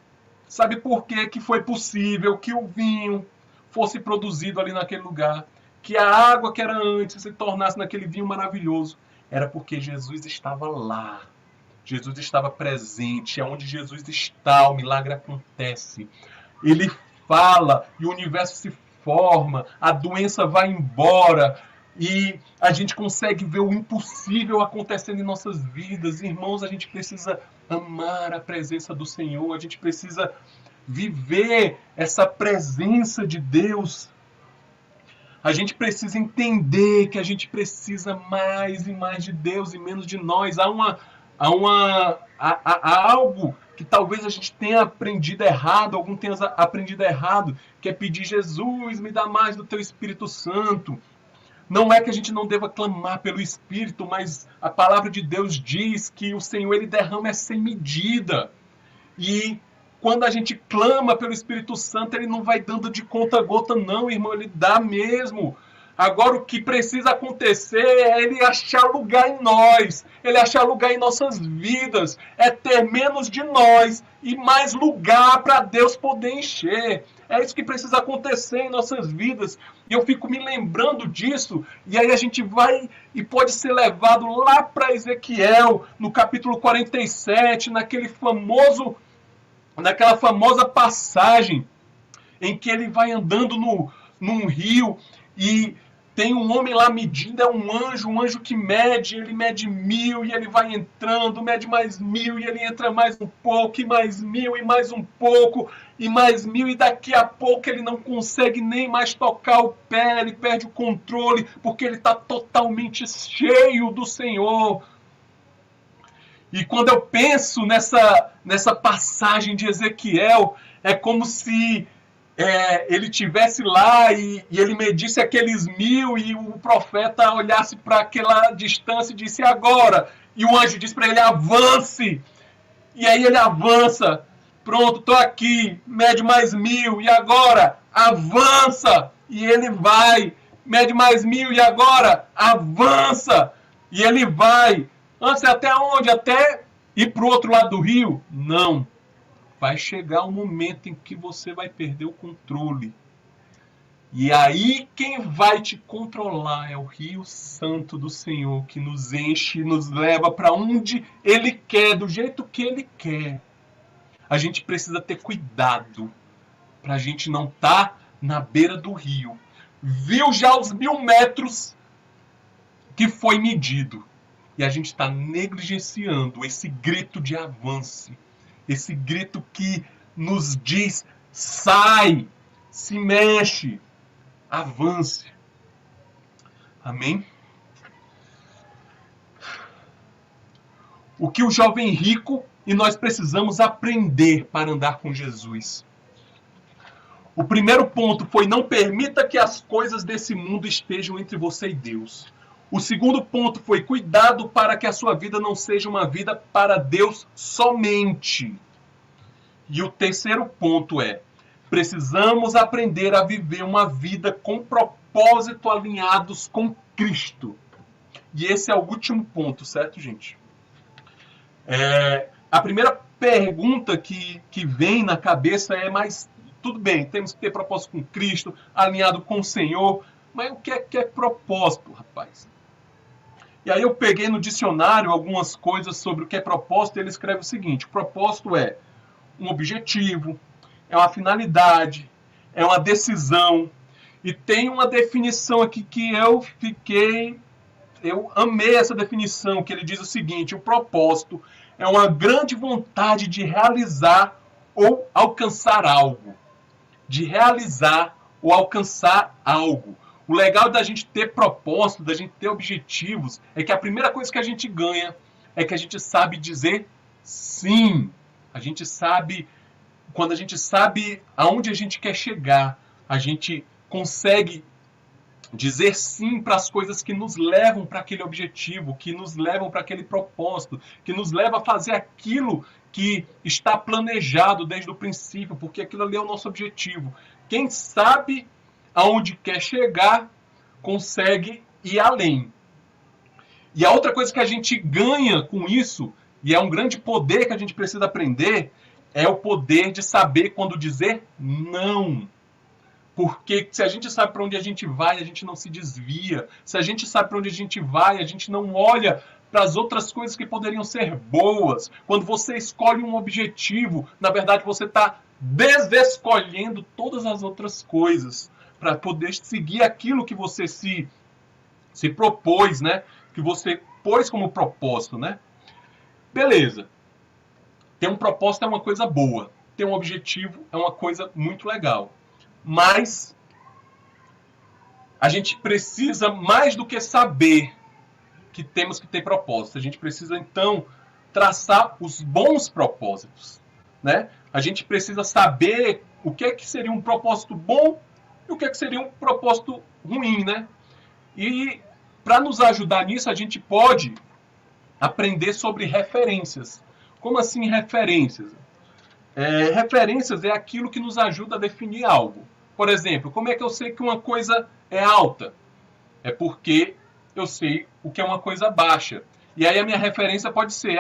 Sabe por que foi possível que o vinho fosse produzido ali naquele lugar? Que a água que era antes se tornasse naquele vinho maravilhoso? Era porque Jesus estava lá. Jesus estava presente. É onde Jesus está, o milagre acontece. Ele fala e o universo se forma, a doença vai embora e a gente consegue ver o impossível acontecendo em nossas vidas. Irmãos, a gente precisa amar a presença do Senhor, a gente precisa viver essa presença de Deus. A gente precisa entender que a gente precisa mais e mais de Deus e menos de nós. Há algo que talvez a gente tenha aprendido errado, algum tenha aprendido errado, que é pedir: Jesus, me dá mais do teu Espírito Santo. Não é que a gente não deva clamar pelo Espírito, mas a palavra de Deus diz que o Senhor ele derrama sem medida. E quando a gente clama pelo Espírito Santo, ele não vai dando de conta-gota, não, irmão, ele dá mesmo. Agora o que precisa acontecer é ele achar lugar em nós, ele achar lugar em nossas vidas, é ter menos de nós e mais lugar para Deus poder encher. É isso que precisa acontecer em nossas vidas. E eu fico me lembrando disso, e aí a gente vai e pode ser levado lá para Ezequiel, no capítulo 47, naquela famosa passagem em que ele vai andando num rio e tem um homem lá medindo, é um anjo que mede, ele mede 1000 e ele vai entrando, mede mais 1000 e ele entra mais um pouco, e mais 1000 e mais um pouco, e mais 1000 e daqui a pouco ele não consegue nem mais tocar o pé, ele perde o controle, porque ele está totalmente cheio do Senhor. E quando eu penso nessa passagem de Ezequiel, é como se ele tivesse lá e ele medisse aqueles 1000 e o profeta olhasse para aquela distância e disse: agora. E o anjo disse para ele: avance. E aí ele avança. Pronto, estou aqui. Mede mais 1000. E agora? avança, e ele vai. Mede mais 1000 e agora avança, e ele vai. Antes até onde? Até ir para o outro lado do rio? Não. Vai chegar um momento em que você vai perder o controle. E aí quem vai te controlar é o Rio Santo do Senhor, que nos enche, nos leva para onde Ele quer, do jeito que Ele quer. A gente precisa ter cuidado para a gente não estar na beira do rio. Viu já os 1000 metros que foi medido. E a gente está negligenciando esse grito de avanço. Esse grito que nos diz, sai, se mexe, avance. Amém? O que o jovem rico e nós precisamos aprender para andar com Jesus. O primeiro ponto foi: não permita que as coisas desse mundo estejam entre você e Deus. O segundo ponto foi: cuidado para que a sua vida não seja uma vida para Deus somente. E o terceiro ponto é: precisamos aprender a viver uma vida com propósito alinhados com Cristo. E esse é o último ponto, certo, gente? A primeira pergunta que vem na cabeça é: mas tudo bem, temos que ter propósito com Cristo, alinhado com o Senhor, mas o que é propósito, rapaz? E aí eu peguei no dicionário algumas coisas sobre o que é propósito, e ele escreve o seguinte: o propósito é um objetivo, é uma finalidade, é uma decisão. E tem uma definição aqui que eu amei essa definição, que ele diz o seguinte: o propósito é uma grande vontade de realizar ou alcançar algo. De realizar ou alcançar algo. O legal da gente ter propósito, da gente ter objetivos, é que a primeira coisa que a gente ganha é que a gente sabe dizer sim. A gente sabe, quando a gente sabe aonde a gente quer chegar, a gente consegue dizer sim para as coisas que nos levam para aquele objetivo, que nos levam para aquele propósito, que nos leva a fazer aquilo que está planejado desde o princípio, porque aquilo ali é o nosso objetivo. Quem sabe aonde quer chegar, consegue ir além. E a outra coisa que a gente ganha com isso, e é um grande poder que a gente precisa aprender, é o poder de saber quando dizer não. Porque se a gente sabe para onde a gente vai, a gente não se desvia. Se a gente sabe para onde a gente vai, a gente não olha para as outras coisas que poderiam ser boas. Quando você escolhe um objetivo, na verdade você está desescolhendo todas as outras coisas para poder seguir aquilo que você se propôs, né? Que você pôs como propósito, né? Beleza. Ter um propósito é uma coisa boa. Ter um objetivo é uma coisa muito legal. Mas a gente precisa, mais do que saber que temos que ter propósito, a gente precisa então traçar os bons propósitos, né? A gente precisa saber o que é que seria um propósito bom e o que é que seria um propósito ruim, né? E para nos ajudar nisso, a gente pode aprender sobre referências. Como assim referências? Referências é aquilo que nos ajuda a definir algo. Por exemplo, como é que eu sei que uma coisa é alta? É porque eu sei o que é uma coisa baixa. E aí a minha referência pode ser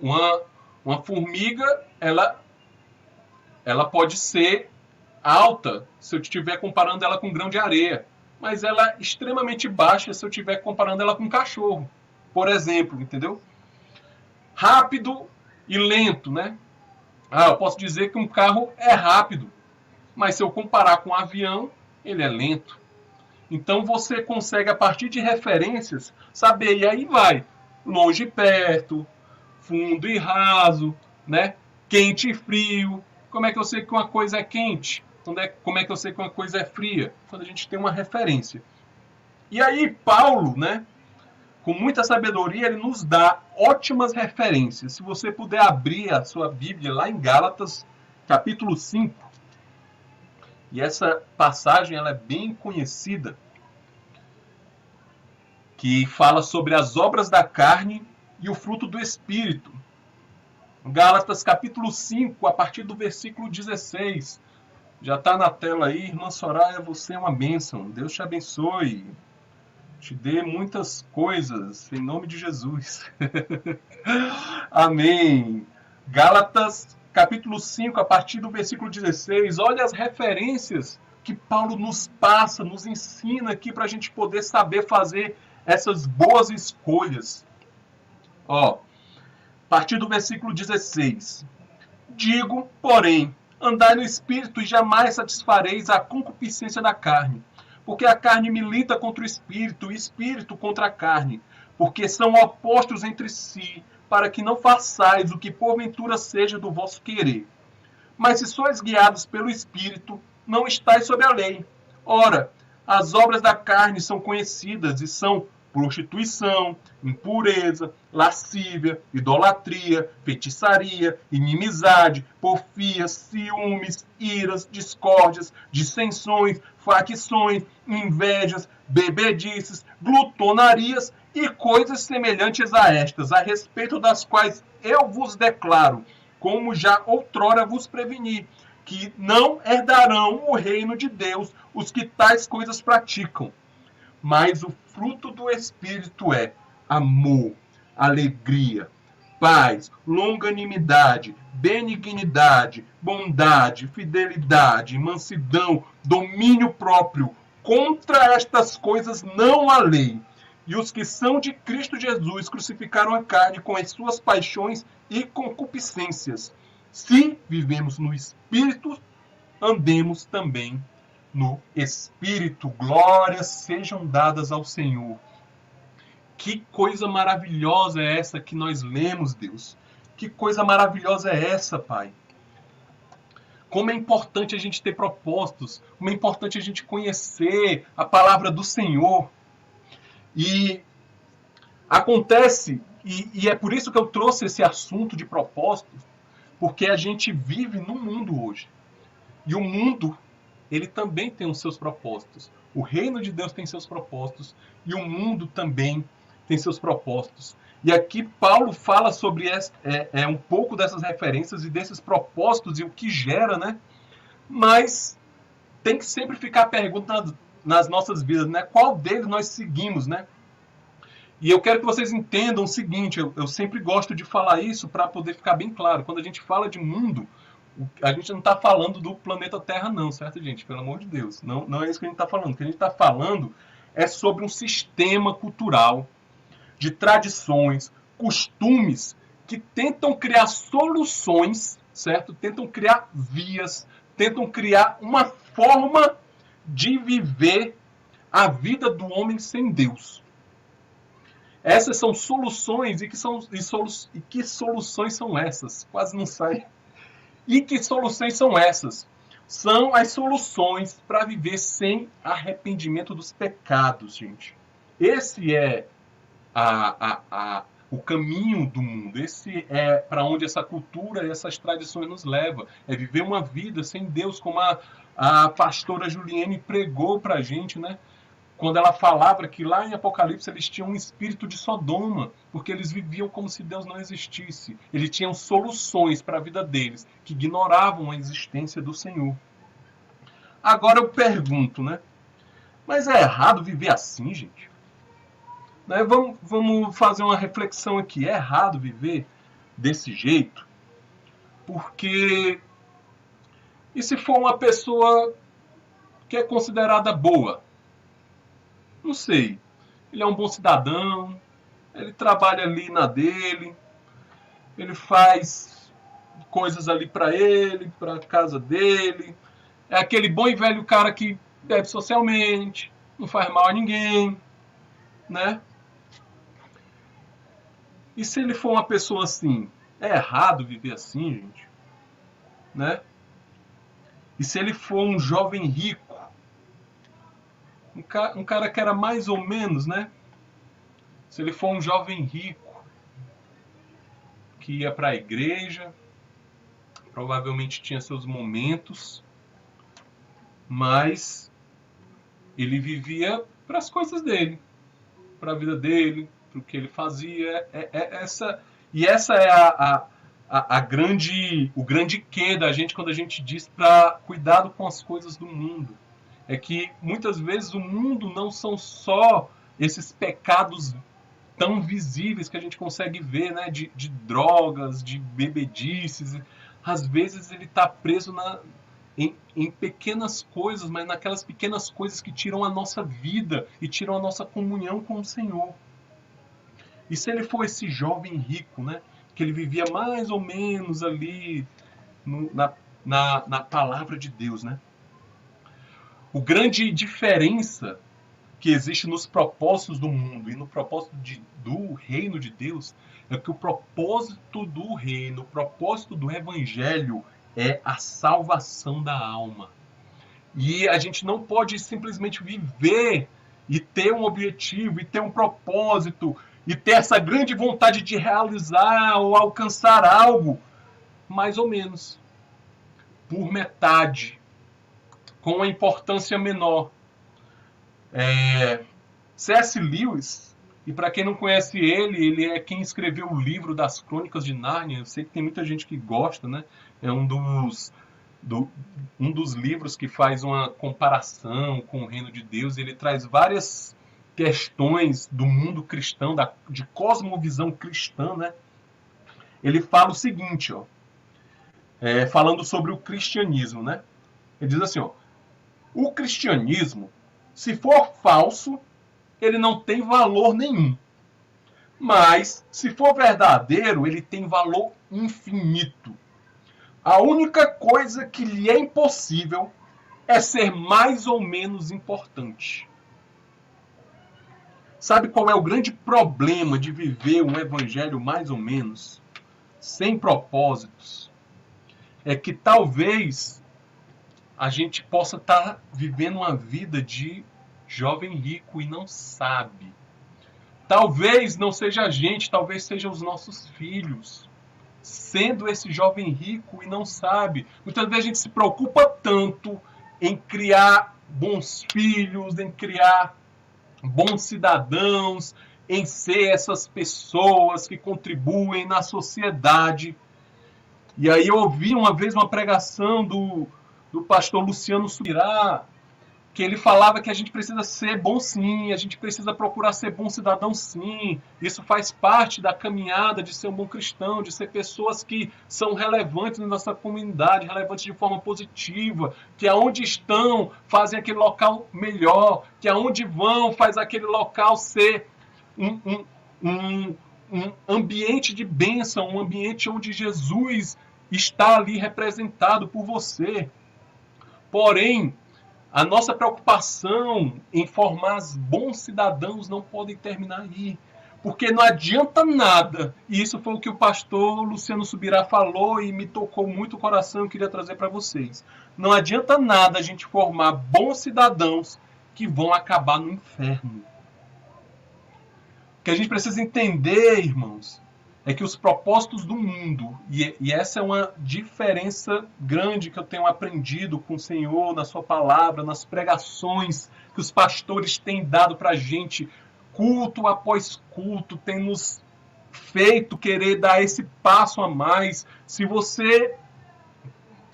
uma formiga, ela pode ser alta se eu estiver comparando ela com um grão de areia, mas ela é extremamente baixa se eu estiver comparando ela com um cachorro, por exemplo, entendeu? Rápido e lento, né? Eu posso dizer que um carro é rápido, mas se eu comparar com um avião, ele é lento. Então você consegue, a partir de referências, saber, e aí vai, longe e perto, fundo e raso, né? Quente e frio. Como é que eu sei que uma coisa é quente? Como é que eu sei que uma coisa é fria? Quando a gente tem uma referência. E aí Paulo, né, com muita sabedoria, ele nos dá ótimas referências. Se você puder abrir a sua Bíblia lá em Gálatas, capítulo 5, e essa passagem ela é bem conhecida, que fala sobre as obras da carne e o fruto do Espírito. Gálatas capítulo 5, a partir do versículo 16. Já está na tela aí, irmã Soraya, você é uma bênção. Deus te abençoe. Te dê muitas coisas, em nome de Jesus. Amém. Gálatas capítulo 5, a partir do versículo 16. Olha as referências que Paulo nos passa, nos ensina aqui para a gente poder saber fazer essas boas escolhas. Ó, a partir do versículo 16. Digo, porém, andai no Espírito e jamais satisfareis a concupiscência da carne. Porque a carne milita contra o Espírito, o Espírito contra a carne. Porque são opostos entre si, para que não façais o que porventura seja do vosso querer. Mas se sois guiados pelo Espírito, não estáis sob a lei. Ora, as obras da carne são conhecidas e são prostituição, impureza, lascívia, idolatria, feitiçaria, inimizade, porfias, ciúmes, iras, discórdias, dissensões, facções, invejas, bebedices, glutonarias e coisas semelhantes a estas, a respeito das quais eu vos declaro, como já outrora vos preveni, que não herdarão o reino de Deus os que tais coisas praticam. Mas o fruto do Espírito é amor, alegria, paz, longanimidade, benignidade, bondade, fidelidade, mansidão, domínio próprio. Contra estas coisas não há lei. E os que são de Cristo Jesus crucificaram a carne com as suas paixões e concupiscências. Se vivemos no Espírito, andemos também no Espírito. Glórias sejam dadas ao Senhor. Que coisa maravilhosa é essa que nós lemos, Deus. Que coisa maravilhosa é essa, Pai. Como é importante a gente ter propósitos, como é importante a gente conhecer a palavra do Senhor. E acontece, e é por isso que eu trouxe esse assunto de propósitos, porque a gente vive no mundo hoje. E o mundo, ele também tem os seus propósitos. O reino de Deus tem seus propósitos e o mundo também tem seus propósitos. E aqui Paulo fala sobre um pouco dessas referências e desses propósitos e o que gera, né? Mas tem que sempre ficar a pergunta nas nossas vidas, né? Qual deles nós seguimos, né? E eu quero que vocês entendam o seguinte, eu sempre gosto de falar isso para poder ficar bem claro. Quando a gente fala de mundo, a gente não está falando do planeta Terra não, certo, gente? Pelo amor de Deus. Não é isso que a gente está falando. O que a gente está falando é sobre um sistema cultural de tradições, costumes que tentam criar soluções, certo? Tentam criar vias, tentam criar uma forma de viver a vida do homem sem Deus. Essas são soluções e que soluções são essas? Quase não sai. E que soluções são essas? São as soluções para viver sem arrependimento dos pecados, gente. Esse é o caminho do mundo. Esse é para onde essa cultura e essas tradições nos levam. É viver uma vida sem Deus, como a pastora Juliane pregou para a gente, né? Quando ela falava que lá em Apocalipse eles tinham um espírito de Sodoma, porque eles viviam como se Deus não existisse. Eles tinham soluções para a vida deles, que ignoravam a existência do Senhor. Agora eu pergunto, né? Mas é errado viver assim, gente? Né? Vamos fazer uma reflexão aqui. É errado viver desse jeito? Porque... E se for uma pessoa que é considerada boa? Não sei, ele é um bom cidadão, ele trabalha ali na dele, ele faz coisas ali para ele, para a casa dele, é aquele bom e velho cara que bebe socialmente, não faz mal a ninguém, né? E se ele for uma pessoa assim, é errado viver assim, gente? Né? E se ele for um jovem rico, um cara que era mais ou menos, né? Se ele for um jovem rico, que ia para a igreja, provavelmente tinha seus momentos, mas ele vivia para as coisas dele, para a vida dele, para o que ele fazia. Essa é o grande quê da gente quando a gente diz para cuidado com as coisas do mundo. É que muitas vezes o mundo não são só esses pecados tão visíveis que a gente consegue ver, né? De drogas, de bebedices. Às vezes ele está preso em pequenas coisas, mas naquelas pequenas coisas que tiram a nossa vida e tiram a nossa comunhão com o Senhor. E se ele for esse jovem rico, né? Que ele vivia mais ou menos ali na palavra de Deus, né? O grande diferença que existe nos propósitos do mundo e no propósito do reino de Deus é que o propósito do reino, o propósito do evangelho é a salvação da alma. E a gente não pode simplesmente viver e ter um objetivo e ter um propósito e ter essa grande vontade de realizar ou alcançar algo, mais ou menos, por metade, com uma importância menor. C.S. Lewis, e para quem não conhece ele é quem escreveu o livro das Crônicas de Nárnia. Eu sei que tem muita gente que gosta, né? É um dos livros que faz uma comparação com o reino de Deus. Ele traz várias questões do mundo cristão, de cosmovisão cristã, né? Ele fala o seguinte, ó, falando sobre o cristianismo, né? Ele diz assim, ó, o cristianismo, se for falso, ele não tem valor nenhum. Mas, se for verdadeiro, ele tem valor infinito. A única coisa que lhe é impossível é ser mais ou menos importante. Sabe qual é o grande problema de viver um evangelho mais ou menos, sem propósitos? É que talvez a gente possa estar vivendo uma vida de jovem rico e não sabe. Talvez não seja a gente, talvez sejam os nossos filhos, sendo esse jovem rico e não sabe. Muitas vezes a gente se preocupa tanto em criar bons filhos, em criar bons cidadãos, em ser essas pessoas que contribuem na sociedade. E aí eu ouvi uma vez uma pregação do pastor Luciano Subirá, que ele falava que a gente precisa ser bom sim, a gente precisa procurar ser bom cidadão sim. Isso faz parte da caminhada de ser um bom cristão, de ser pessoas que são relevantes na nossa comunidade, relevantes de forma positiva, que aonde estão fazem aquele local melhor, que aonde vão faz aquele local ser um ambiente de bênção, um ambiente onde Jesus está ali representado por você. Porém, a nossa preocupação em formar bons cidadãos não pode terminar aí. Porque não adianta nada, e isso foi o que o pastor Luciano Subirá falou e me tocou muito o coração, eu queria trazer para vocês. Não adianta nada a gente formar bons cidadãos que vão acabar no inferno. O que a gente precisa entender, irmãos, é que os propósitos do mundo, e essa é uma diferença grande que eu tenho aprendido com o Senhor, na sua palavra, nas pregações que os pastores têm dado para a gente, culto após culto, tem nos feito querer dar esse passo a mais. Se você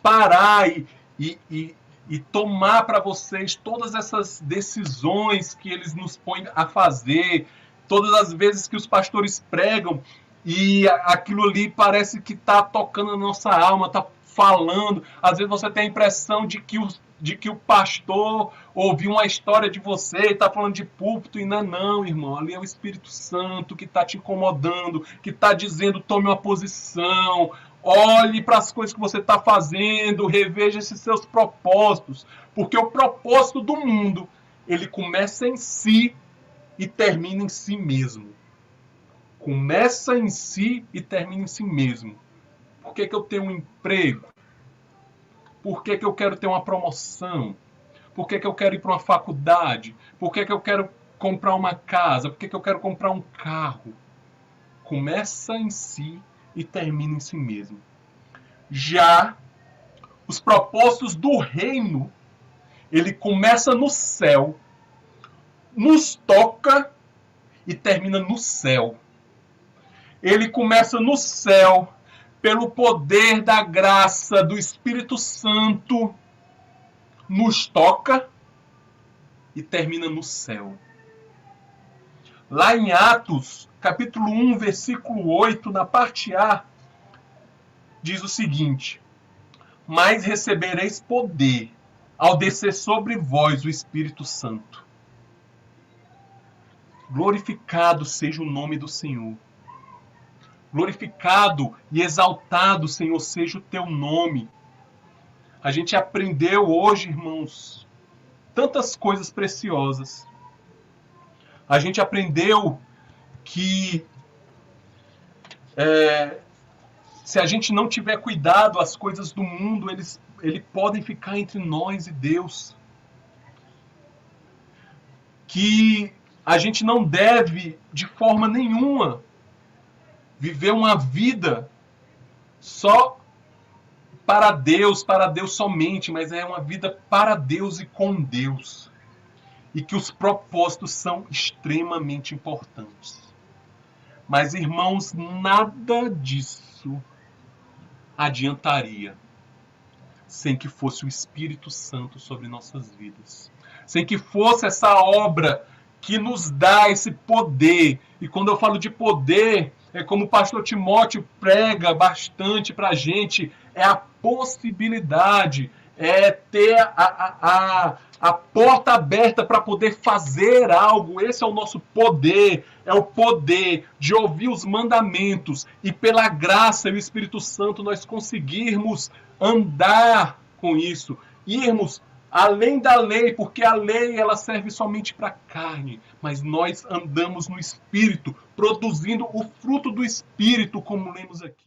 parar e tomar para vocês todas essas decisões que eles nos põem a fazer, todas as vezes que os pastores pregam, e aquilo ali parece que está tocando a nossa alma, está falando. Às vezes você tem a impressão de que o pastor ouviu uma história de você e está falando de púlpito, e não, irmão. Ali é o Espírito Santo que está te incomodando, que está dizendo, tome uma posição, olhe para as coisas que você está fazendo, reveja esses seus propósitos. Porque o propósito do mundo, ele começa em si e termina em si mesmo. Começa em si e termina em si mesmo. Por que eu tenho um emprego? Por que eu quero ter uma promoção? Por que eu quero ir para uma faculdade? Por que eu quero comprar uma casa? Por que eu quero comprar um carro? Começa em si e termina em si mesmo. Já os propósitos do reino, ele começa no céu, nos toca e termina no céu. Ele começa no céu, pelo poder da graça do Espírito Santo, nos toca e termina no céu. Lá em Atos, capítulo 1, versículo 8, na parte A, diz o seguinte: mas recebereis poder ao descer sobre vós o Espírito Santo. Glorificado seja o nome do Senhor. Glorificado e exaltado, Senhor, seja o teu nome. A gente aprendeu hoje, irmãos, tantas coisas preciosas. A gente aprendeu que se a gente não tiver cuidado, as coisas do mundo, eles podem ficar entre nós e Deus. Que a gente não deve, de forma nenhuma, viver uma vida só para Deus somente, mas é uma vida para Deus e com Deus. E que os propósitos são extremamente importantes. Mas, irmãos, nada disso adiantaria sem que fosse o Espírito Santo sobre nossas vidas. Sem que fosse essa obra que nos dá esse poder. E quando eu falo de poder, é como o pastor Timóteo prega bastante para a gente, é a possibilidade, é ter a porta aberta para poder fazer algo. Esse é o nosso poder, é o poder de ouvir os mandamentos e pela graça e o Espírito Santo nós conseguirmos andar com isso, irmos além da lei, porque a lei ela serve somente para a carne, mas nós andamos no Espírito, produzindo o fruto do Espírito, como lemos aqui.